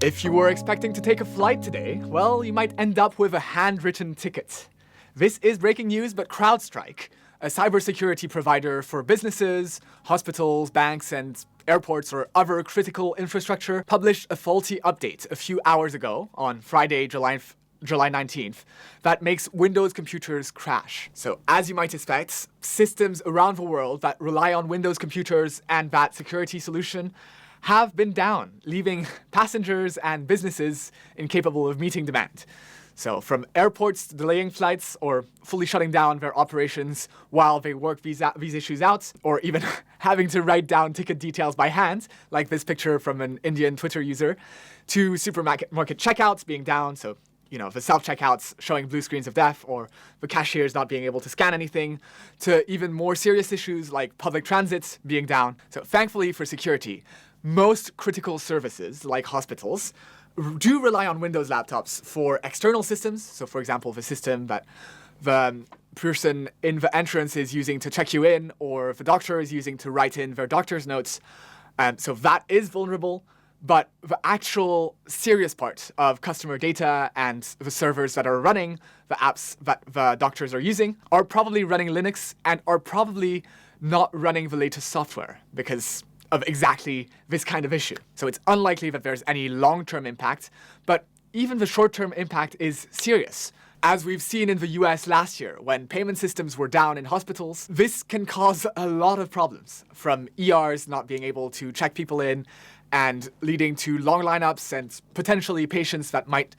If you were expecting to take a flight today, well, you might end up with a handwritten ticket. This is breaking news, but CrowdStrike, a cybersecurity provider for businesses, hospitals, banks, and airports or other critical infrastructure, published a faulty update a few hours ago on Friday, July 19th, that makes Windows computers crash. So as you might expect, systems around the world that rely on Windows computers and that security solution have been down, leaving passengers and businesses incapable of meeting demand. So from airports delaying flights or fully shutting down their operations while they work these issues out, or even having to write down ticket details by hand, like this picture from an Indian Twitter user, to supermarket checkouts being down, so the self-checkouts showing blue screens of death, or the cashiers not being able to scan anything, to even more serious issues like public transit being down. So thankfully for security, most critical services, like hospitals, do rely on Windows laptops for external systems. So for example, the system that the person in the entrance is using to check you in, or the doctor is using to write in their doctor's notes. So that is vulnerable. But the actual serious part of customer data and the servers that are running the apps that the doctors are using are probably running Linux and are probably not running the latest software because of exactly this kind of issue. So it's unlikely that there's any long-term impact, but even the short-term impact is serious. As we've seen in the US last year, when payment systems were down in hospitals, this can cause a lot of problems, from ERs not being able to check people in and leading to long lineups and potentially patients that might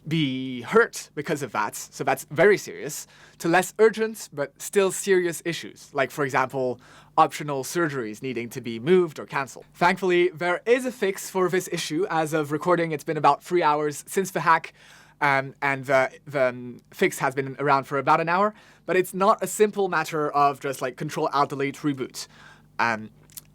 be hurt because of that. So that's very serious, to less urgent but still serious issues, like for example, optional surgeries needing to be moved or cancelled. Thankfully, there is a fix for this issue. As of recording, it's been about 3 hours since the hack, and the fix has been around for about an hour, but it's not a simple matter of just like Control-Alt-Delete reboot.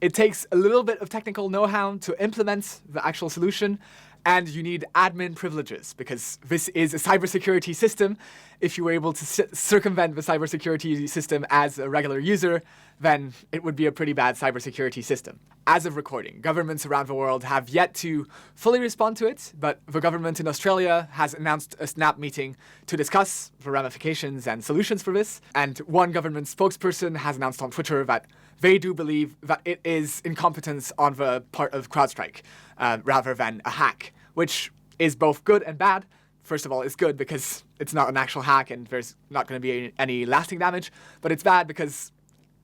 It takes a little bit of technical know-how to implement the actual solution, and you need admin privileges because this is a cybersecurity system. If you were able to circumvent the cybersecurity system as a regular user, then it would be a pretty bad cybersecurity system. As of recording, governments around the world have yet to fully respond to it, but the government in Australia has announced a snap meeting to discuss the ramifications and solutions for this. And one government spokesperson has announced on Twitter that they do believe that it is incompetence on the part of CrowdStrike rather than a hack, which is both good and bad. First of all, it's good because it's not an actual hack and there's not going to be any lasting damage, but it's bad because,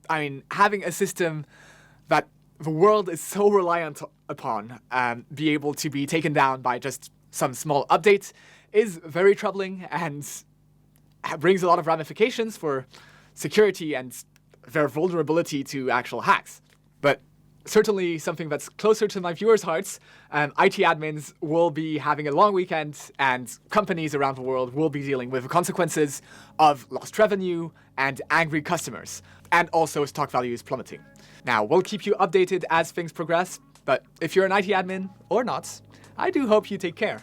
having a system that the world is so reliant upon be able to be taken down by just some small update is very troubling and brings a lot of ramifications for security and their vulnerability to actual hacks. But certainly something that's closer to my viewers' hearts, IT admins will be having a long weekend, and companies around the world will be dealing with the consequences of lost revenue and angry customers, and also stock values plummeting. Now, we'll keep you updated as things progress, but if you're an IT admin or not, I do hope you take care.